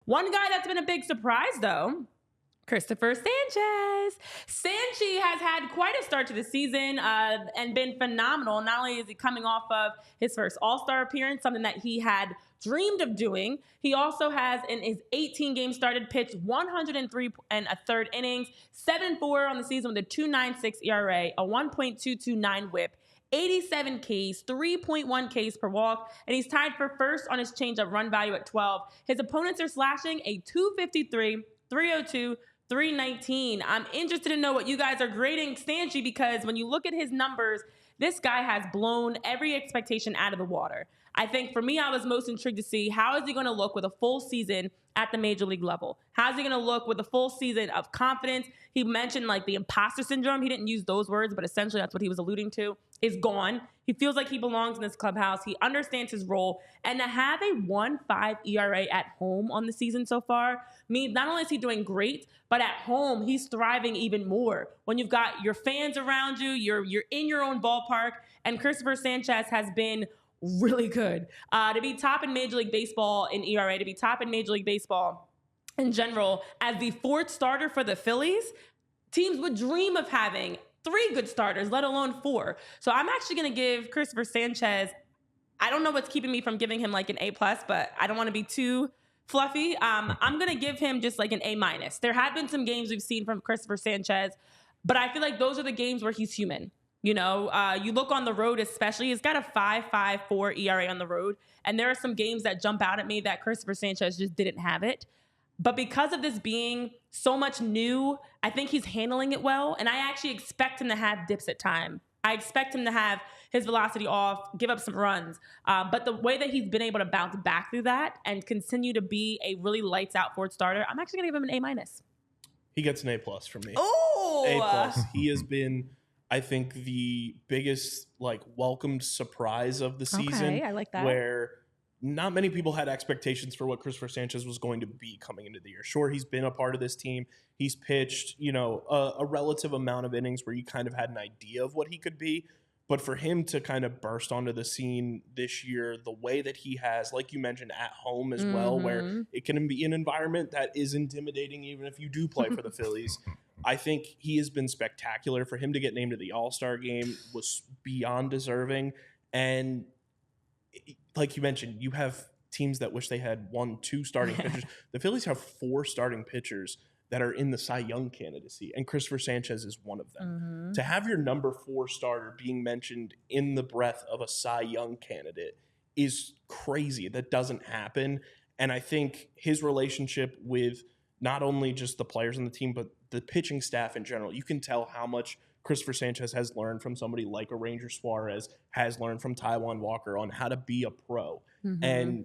One guy that's been a big surprise, though, Cristopher Sanchez. Sanchi has had quite a start to the season and been phenomenal. Not only is he coming off of his first All-Star appearance, something that he had dreamed of doing, he also has, in his 18 games started, pitched 103 and a third innings, 7.4 on the season with a 2.96 ERA, a 1.229 whip, 87 Ks, 3.1 Ks per walk, and he's tied for first on his changeup run value at 12. His opponents are slashing a 253, 302, 319. I'm interested to know what you guys are grading Stanchi, because when you look at his numbers, this guy has blown every expectation out of the water. I think for me, I was most intrigued to see how is he going to look with a full season at the major league level. How's he going to look with a full season of confidence? He mentioned like the imposter syndrome. He didn't use those words, but essentially that's what he was alluding to, is gone. He feels like he belongs in this clubhouse. He understands his role. And to have a 1.5 ERA at home on the season so far means not only is he doing great, but at home, he's thriving even more. When you've got your fans around you, you're in your own ballpark, and Cristopher Sanchez has been really good. To be top in Major League Baseball in ERA, to be top in Major League Baseball in general, as the fourth starter for the Phillies, teams would dream of having 3 good starters, let alone 4. So I'm actually going to give Cristopher Sanchez, I don't know what's keeping me from giving him like an A+, but I don't want to be too fluffy. I'm going to give him just like an A-. There have been some games we've seen from Cristopher Sanchez, but I feel like those are the games where he's human. You know, you look on the road especially, he's got a 5.54 ERA on the road, and there are some games that jump out at me that Cristopher Sanchez just didn't have it. But because of this being so much new, I think he's handling it well, and I actually expect him to have dips at time. I expect him to have his velocity off, give up some runs. But the way that he's been able to bounce back through that and continue to be a really lights-out fourth starter, I'm actually going to give him an A-. He gets an A+ from me. Oh! A+. He has been, I think, the biggest welcomed surprise of the season. Okay, I like that. Where not many people had expectations for what Cristopher Sanchez was going to be coming into the year. Sure, he's been a part of this team. He's pitched, a relative amount of innings where you kind of had an idea of what he could be. But for him to kind of burst onto the scene this year, the way that he has, like you mentioned, at home as well, where it can be an environment that is intimidating even if you do play for the Phillies. I think he has been spectacular. For him to get named to the All-Star game was beyond deserving. And like you mentioned, you have teams that wish they had 1, 2 starting pitchers. The Phillies have 4 starting pitchers that are in the Cy Young candidacy, and Cristopher Sanchez is one of them. To have your number 4 starter being mentioned in the breath of a Cy Young candidate is crazy. That doesn't happen. And I think his relationship with not only just the players on the team, but the pitching staff in general, you can tell how much Cristopher Sanchez has learned from somebody like a Ranger Suarez, has learned from Taijuan Walker on how to be a pro. And,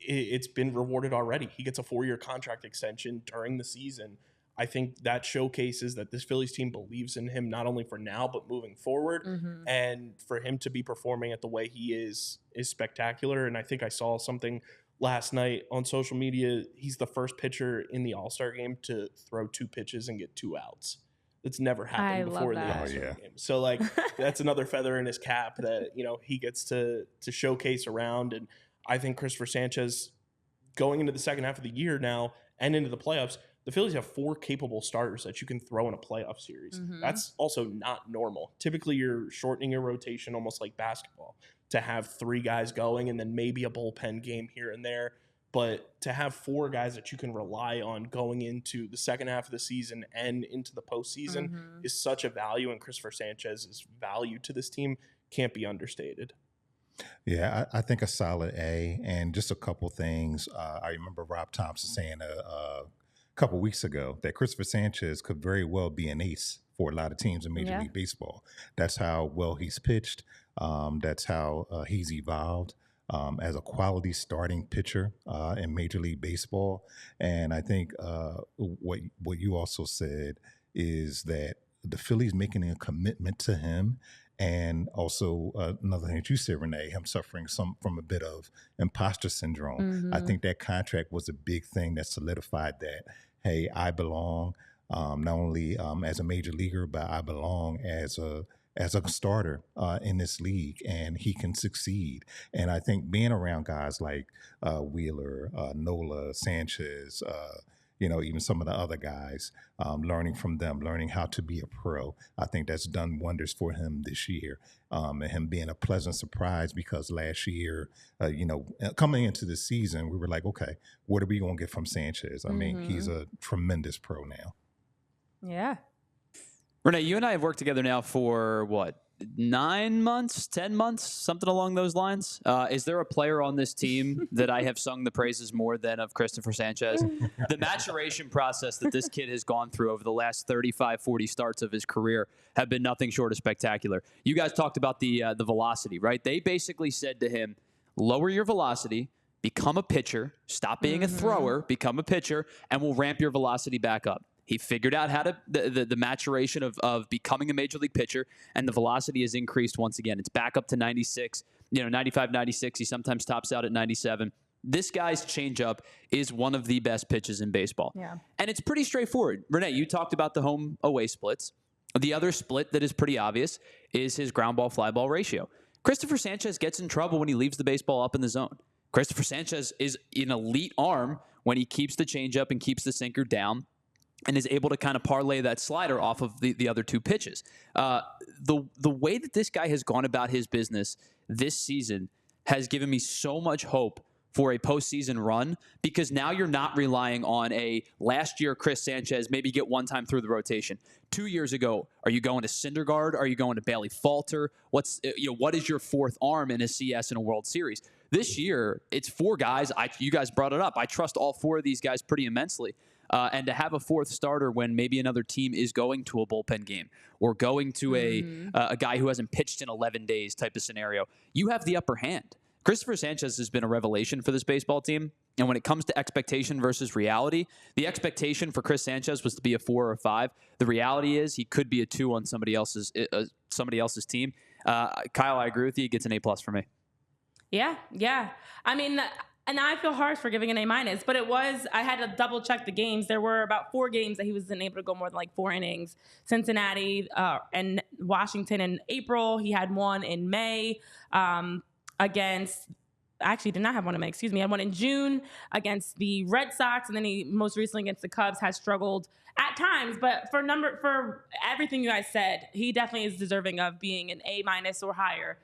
it's been rewarded already. He gets a 4-year contract extension during the season. I think that showcases that this Phillies team believes in him, not only for now, but moving forward. And for him to be performing at the way he is spectacular. And I think I saw something last night on social media. He's the first pitcher in the All-Star game to throw 2 pitches and get 2 outs. It's never happened before in the All-Star game. So that's another feather in his cap that, he gets to showcase around. And I think Cristopher Sanchez, going into the second half of the year now and into the playoffs, the Phillies have 4 capable starters that you can throw in a playoff series. That's also not normal. Typically, you're shortening your rotation almost like basketball to have 3 guys going and then maybe a bullpen game here and there. But to have 4 guys that you can rely on going into the second half of the season and into the postseason is such a value, and Cristopher Sanchez's value to this team can't be understated. Yeah, I think a solid A. And just a couple things. I remember Rob Thompson saying a couple weeks ago that Cristopher Sanchez could very well be an ace for a lot of teams in Major League Baseball. That's how well he's pitched. That's how he's evolved as a quality starting pitcher in Major League Baseball. And I think what you also said is that the Phillies making a commitment to him. And also another thing that you said, Renee, him suffering from a bit of imposter syndrome. I think that contract was a big thing that solidified that, hey, I belong not only as a major leaguer, but I belong as a as a starter in this league, and he can succeed. And I think being around guys like Wheeler, Nola, Sanchez, even some of the other guys, learning from them, learning how to be a pro, I think that's done wonders for him this year. And him being a pleasant surprise, because last year, coming into the season, we were like, okay, what are we going to get from Sanchez? I mean, he's a tremendous pro now. Yeah. Renee, you and I have worked together now for what? 9 months, 10 months, something along those lines. Is there a player on this team that I have sung the praises more than of Cristopher Sanchez? The maturation process that this kid has gone through over the last 35, 40 starts of his career have been nothing short of spectacular. You guys talked about the velocity, right? They basically said to him, lower your velocity, become a pitcher, stop being a thrower, become a pitcher, and we'll ramp your velocity back up. He figured out how to the maturation of becoming a major league pitcher, and the velocity has increased once again. It's back up to 96, 95, 96. He sometimes tops out at 97. This guy's changeup is one of the best pitches in baseball. Yeah. And it's pretty straightforward. Renee, you talked about the home away splits. The other split that is pretty obvious is his ground ball fly ball ratio. Cristopher Sanchez gets in trouble when he leaves the baseball up in the zone. Cristopher Sanchez is an elite arm when he keeps the changeup and keeps the sinker down, and is able to kind of parlay that slider off of the other two pitches. The way that this guy has gone about his business this season has given me so much hope for a postseason run, because now you're not relying on a last year Chris Sanchez maybe get one time through the rotation. 2 years ago, are you going to Syndergaard? Are you going to Bailey Falter? What is your fourth arm in a CS in a World Series? This year, it's 4 guys. You guys brought it up. I trust all 4 of these guys pretty immensely. And to have a fourth starter when maybe another team is going to a bullpen game or going to a guy who hasn't pitched in 11 days type of scenario, you have the upper hand. Cristopher Sanchez has been a revelation for this baseball team. And when it comes to expectation versus reality, the expectation for Chris Sanchez was to be a 4 or a 5. The reality is he could be a 2 on somebody else's team. Kyle, I agree with you. He gets an A+ for me. Yeah. I mean, and I feel harsh for giving an A-, but I had to double check the games. There were about 4 games that he wasn't able to go more than like 4 innings. Cincinnati and Washington in April. He had one in May actually did not have one in May, excuse me. He had one in June against the Red Sox, and then he most recently against the Cubs has struggled at times. But for everything you guys said, he definitely is deserving of being an A- or higher